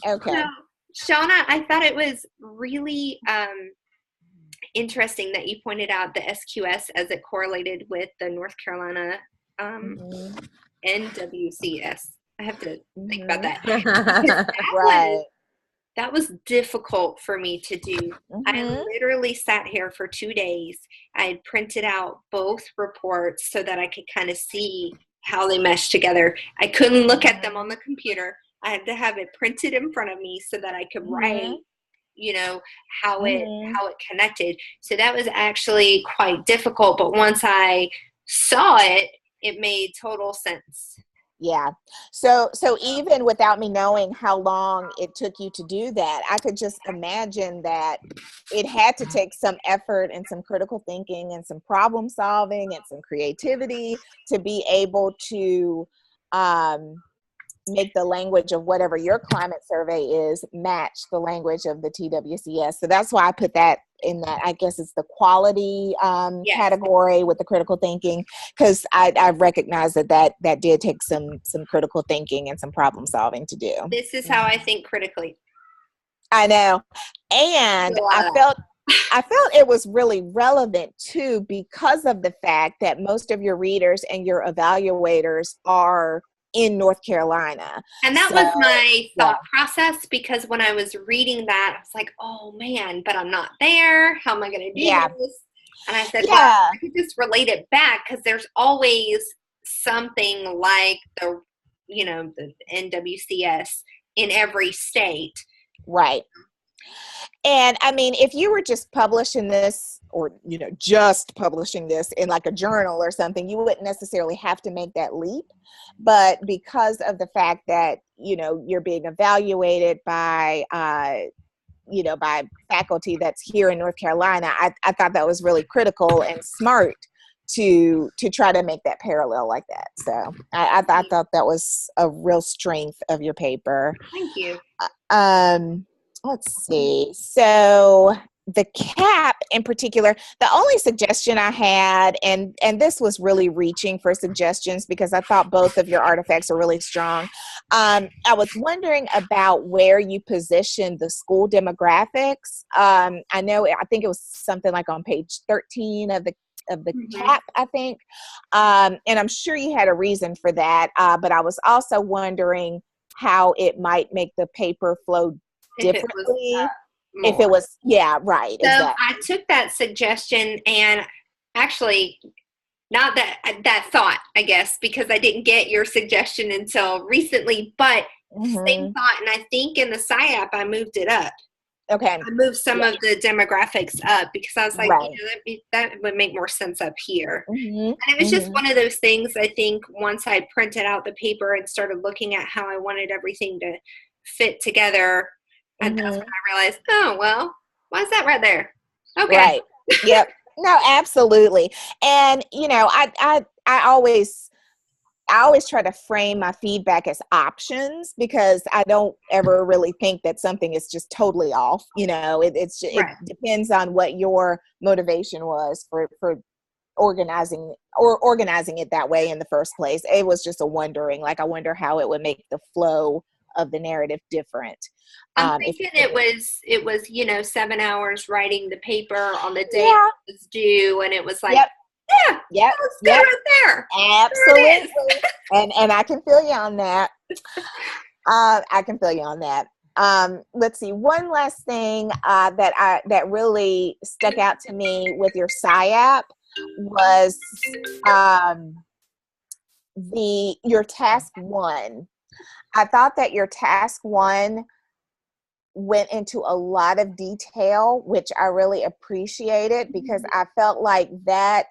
Okay. So, Shauna, I thought it was really interesting that you pointed out the SQS as it correlated with the North Carolina Mm-hmm. NWCS. I have to think about that. Mm-hmm. That Right. that was difficult for me to do. I Mm-hmm. literally sat here for 2 days. I had printed out both reports so that I could kind of see how they meshed together. I couldn't look at them on the computer. I had to have it printed in front of me so that I could write, you know, Mm-hmm. how it connected. So that was actually quite difficult, but once I saw it, it made total sense. Yeah. So even without me knowing how long it took you to do that, I could just imagine that it had to take some effort and some critical thinking and some problem solving and some creativity to be able to um, make the language of whatever your climate survey is match the language of the TWCS. So that's why I put that in that. I guess it's the quality Yes. category with the critical thinking, because I recognize that did take some critical thinking and some problem solving to do. This is how I think critically. I know. And I felt it was really relevant too, because of the fact that most of your readers and your evaluators are in North Carolina. And that So, was my yeah. thought process, because when I was reading that, I was like, oh man, but I'm not there. How am I going to do Yeah. this? And I said, well, Yeah. I could just relate it back, because there's always something like the NWCS in every state. Right. And I mean, if you were just publishing this, or, just publishing this in like a journal or something, you wouldn't necessarily have to make that leap. But because of the fact that, you're being evaluated by, by faculty that's here in North Carolina, I thought that was really critical and smart to try to make that parallel like that. So I thought that was a real strength of your paper. Thank you. Let's see. So the CAAP in particular, the only suggestion I had, and this was really reaching for suggestions because I thought both of your artifacts are really strong. I was wondering about where you positioned the school demographics. I think it was something like on page 13 of the CAAP, I think. And I'm sure you had a reason for that. But I was also wondering how it might make the paper flow differently if it was, yeah, right. So exactly. I took that suggestion, and actually, not that thought, I guess, because I didn't get your suggestion until recently, but same thought. And I think in the SIAP, I moved it up. Okay. I moved some of the demographics up because I was like, Right. that would make more sense up here. Mm-hmm. And it was just one of those things, I think, once I printed out the paper and started looking at how I wanted everything to fit together, and that's when I realized, oh, well, why is that right there? Okay. Right. Yep. No, absolutely. And, I always try to frame my feedback as options, because I don't ever really think that something is just totally off. It depends on what your motivation was for organizing it that way in the first place. It was just a wondering, like, I wonder how it would make the flow of the narrative different. I'm thinking it was 7 hours writing the paper on the day it was due, and it was like, let's go right there. Absolutely. and I can feel you on that. Let's see. One last thing that really stuck out to me with your SIAP was your task 1. I thought that your task 1 went into a lot of detail, which I really appreciated, because I felt like that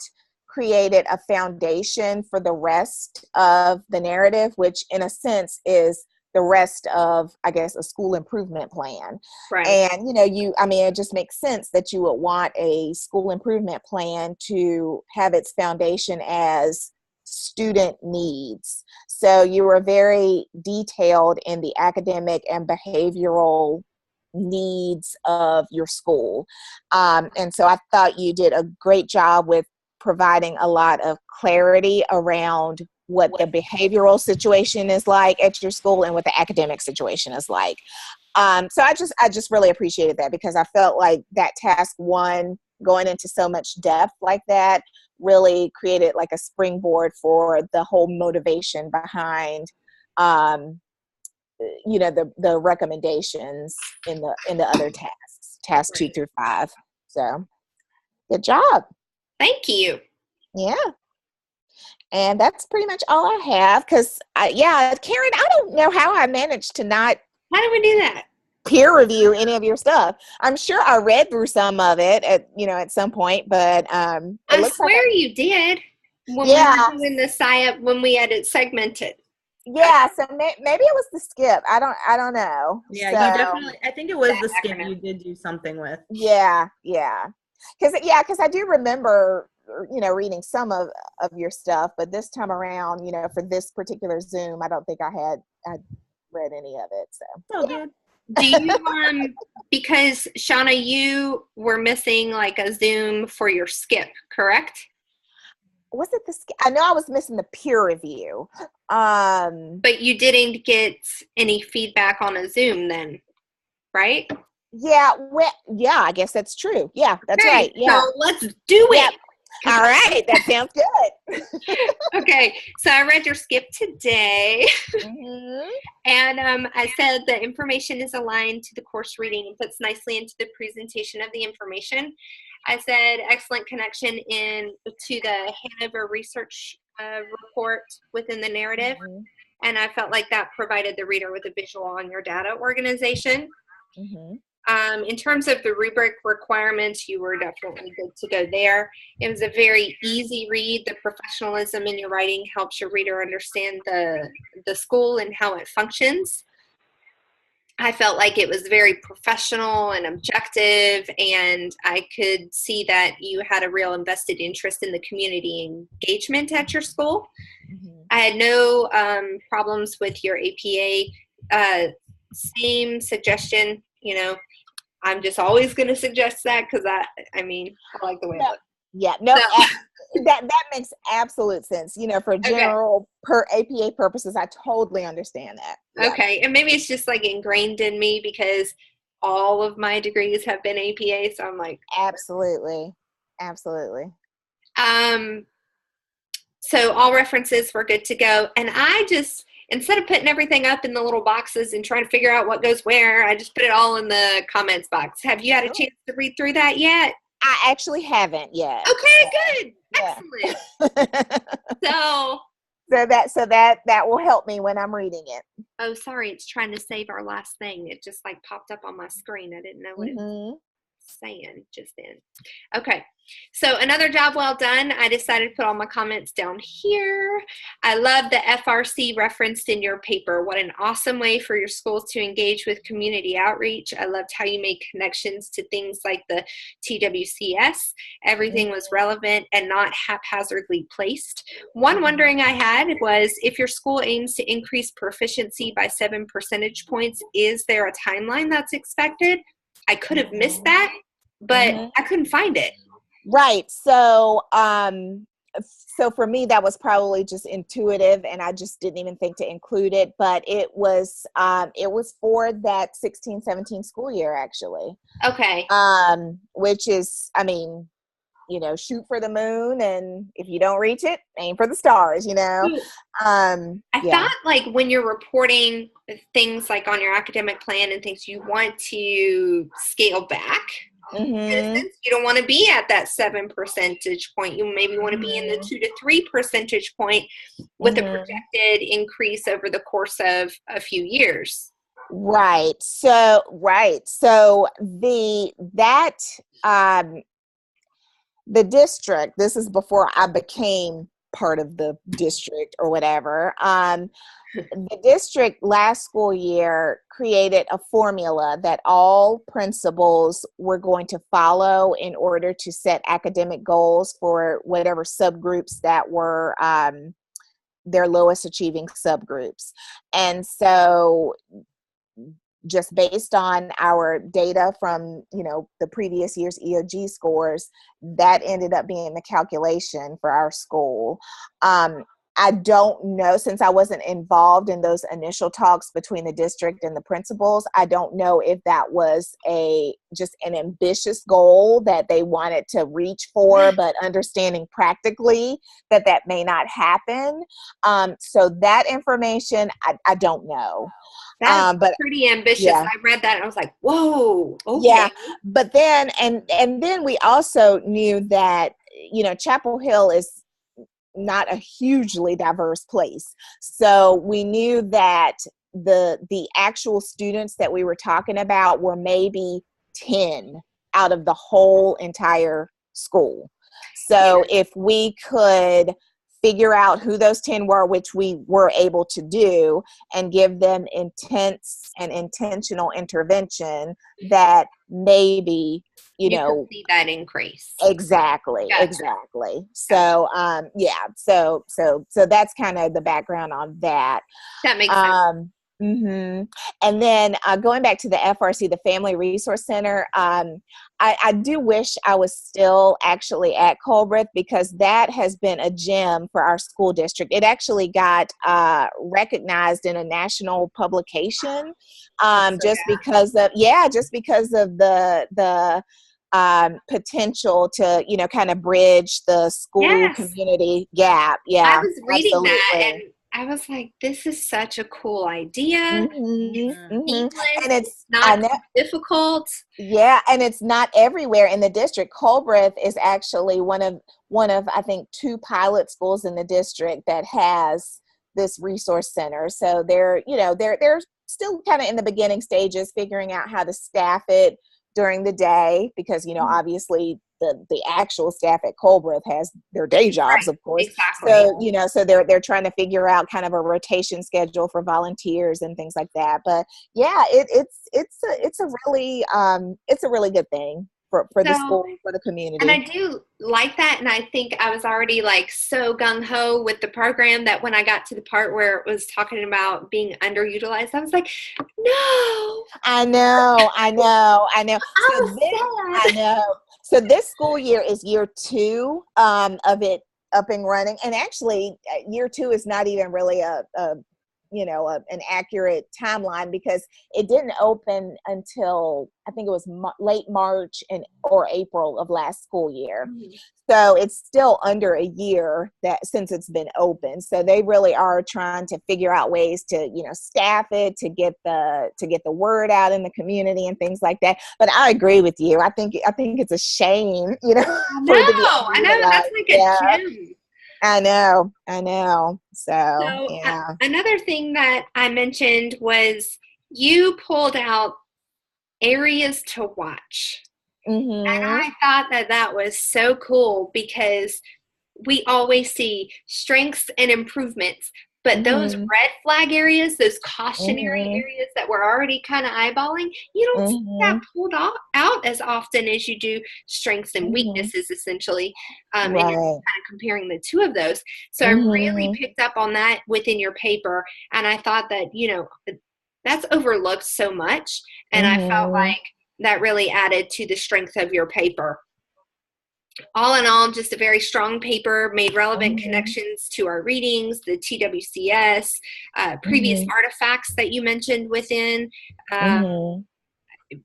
created a foundation for the rest of the narrative, which in a sense is the rest of, I guess, a school improvement plan. Right. And, it just makes sense that you would want a school improvement plan to have its foundation as student needs. So you were very detailed in the academic and behavioral needs of your school. And so I thought you did a great job with providing a lot of clarity around what the behavioral situation is like at your school and what the academic situation is like. So I just really appreciated that, because I felt like that task one, going into so much depth like that, really created like a springboard for the whole motivation behind, the recommendations in the other tasks, tasks 2 through 5. So good job. Thank you. Yeah. And that's pretty much all I have, because Karen, I don't know how I managed to not How do we do that? peer review any of your stuff. I'm sure I read through some of it at some point, but I swear you did when we were doing the SIAP, when we had it segmented. Yeah, so maybe it was the SCIP. I don't know. Yeah, so, you definitely. I think it was the SCIP you did do something with. Yeah, because I do remember, reading some of your stuff, but this time around, for this particular Zoom, I don't think I read any of it. So oh, good. Do you because Shauna, you were missing like a Zoom for your SCIP, correct? Was it the? I know I was missing the peer review. But you didn't get any feedback on a Zoom then, right? Yeah. I guess that's true. Yeah, that's right. Yeah. So let's do it. All right. That sounds good. Okay. So I read your SCIP today. Mm-hmm. And I said the information is aligned to the course reading and fits nicely into the presentation of the information. I said excellent connection to the Hanover research report within the narrative. Mm-hmm. And I felt like that provided the reader with a visual on your data organization. Mm-hmm. In terms of the rubric requirements, you were definitely good to go there. It was a very easy read. The professionalism in your writing helps your reader understand the school and how it functions. I felt like it was very professional and objective, and I could see that you had a real invested interest in the community engagement at your school. Mm-hmm. I had no problems with your APA. Same suggestion, I'm just always going to suggest that because I like the way it looks. Yeah, no, that makes absolute sense. For general APA purposes, I totally understand that. Yeah. Okay, and maybe it's just like ingrained in me because all of my degrees have been APA, so I'm like, absolutely. So all references were good to go, and I just, instead of putting everything up in the little boxes and trying to figure out what goes where, I just put it all in the comments box. Have you had a chance to read through that yet? I actually haven't yet. Okay, good. Excellent. So that will help me when I'm reading it. Oh, sorry. It's trying to save our last thing. It just like popped up on my screen. I didn't know what it was saying just then. Okay. So another job well done. I decided to put all my comments down here. I love the FRC referenced in your paper. What an awesome way for your schools to engage with community outreach. I loved how you made connections to things like the TWCS. Everything was relevant and not haphazardly placed. One wondering I had was, if your school aims to increase proficiency by 7 percentage points, is there a timeline that's expected? I could have missed that, but I couldn't find it. Right. So for me, that was probably just intuitive, and I just didn't even think to include it, but it was for that 16-17 school year, actually. Okay. Which is, shoot for the moon, and if you don't reach it, aim for the stars, I thought like when you're reporting things like on your academic plan and things, you want to scale back. In a sense, you don't want to be at that 7 percentage point. You maybe want to be in the 2 to 3 percentage point with a projected increase over the course of a few years. Right. So the district, this is before I became part of the district or whatever. The district last school year created a formula that all principals were going to follow in order to set academic goals for whatever subgroups that were their lowest achieving subgroups. And so just based on our data from, the previous year's EOG scores, that ended up being the calculation for our school. I don't know, since I wasn't involved in those initial talks between the district and the principals. I don't know if that was just an ambitious goal that they wanted to reach for, but understanding practically that may not happen. So that information, I don't know. That's But pretty ambitious. yeah. I read that and I was like, whoa, okay. Yeah, but then and then we also knew that, Chapel Hill is not a hugely diverse place. So we knew that the actual students that we were talking about were maybe 10 out of the whole entire school. So if we could figure out who those 10 were, which we were able to do, and give them intense and intentional intervention, that maybe, you could see that increase. Exactly. Gotcha. Exactly. So, so that's kind of the background on that. That makes sense. And then going back to the FRC, the Family Resource Center, I do wish I was still actually at Colbreth, because that has been a gem for our school district. It actually got recognized in a national publication because of the potential to, kind of bridge the school community gap. Yeah, I was reading absolutely. that and I was like, this is such a cool idea. Seamless. And it's not difficult. Yeah, and it's not everywhere in the district. Colbreth is actually one of I think 2 pilot schools in the district that has this resource center. So they're still kind of in the beginning stages, figuring out how to staff it during the day, because obviously the actual staff at Colbreth has their day jobs, of course. Exactly. So they're trying to figure out kind of a rotation schedule for volunteers and things like that. But yeah, it's a really good thing for the school, for the community. And I do like that. And I think I was already like so gung-ho with the program that when I got to the part where it was talking about being underutilized, I was like, no. I know. So this school year is year 2 of it up and running. And actually year 2 is not even really an accurate timeline, because it didn't open until I think it was late March or April of last school year. So it's still under a year since it's been open. So they really are trying to figure out ways to, staff it, to get the word out in the community and things like that. But I agree with you. I think it's a shame, I know that's like a gem. I know. So yeah. Another thing that I mentioned was you pulled out areas to watch. And I thought that was so cool, because we always see strengths and improvements, but those red flag areas, those cautionary areas that we're already kind of eyeballing, you don't see that pulled out as often as you do strengths and weaknesses, essentially. And you're kind of comparing the 2 of those. So I really picked up on that within your paper. And I thought that, that's overlooked so much. And I felt like that really added to the strength of your paper. All in all, just a very strong paper, made relevant connections to our readings, the TWCS, previous artifacts that you mentioned within,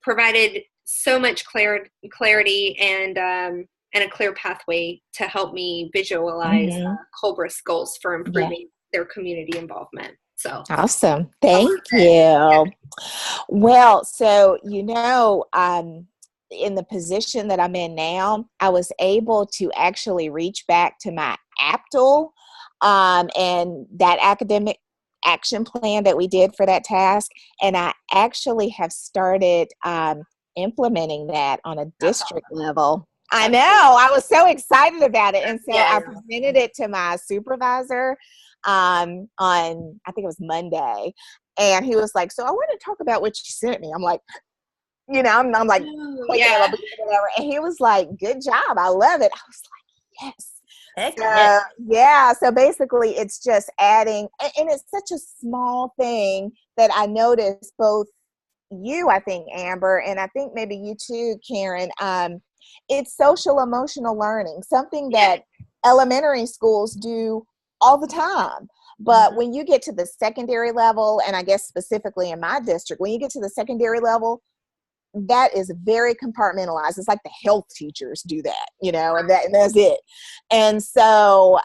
provided so much clarity and a clear pathway to help me visualize Colbreth's goals for improving their community involvement. So awesome. Thank you. Yeah. Well, so, in the position that I'm in now, I was able to actually reach back to my APTL and that academic action plan that we did for that task. And I actually have started implementing that on a district level. I know. I was so excited about it. And so I presented it to my supervisor on, I think it was Monday. And he was like, so I want to talk about what you sent me. I'm like, I'm like, whatever. And he was like, good job. I love it. I was like, yes. So basically it's just adding, and it's such a small thing that I noticed both you, I think, Amber, and I think maybe you too, Karen. It's social emotional learning, something that elementary schools do all the time. But when you get to the secondary level, and I guess specifically in my district, when you get to the secondary level, that is very compartmentalized. It's like the health teachers do that, you know, and that's it. And so,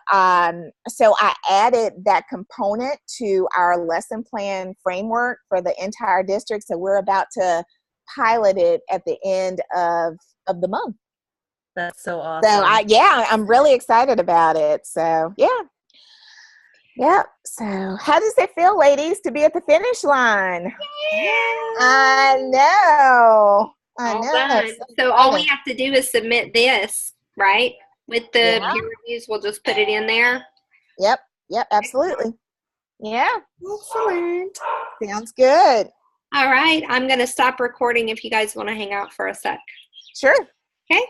so I added that component to our lesson plan framework for the entire district. So we're about to pilot it at the end of the month. That's so awesome. So I'm really excited about it. So yeah. So how does it feel, ladies, to be at the finish line? Yeah. I know. Done. So all we have to do is submit this, right? With the peer reviews, we'll just put it in there. Yep, absolutely. Yeah. Excellent. Sounds good. All right. I'm going to stop recording if you guys want to hang out for a sec. Sure. Okay.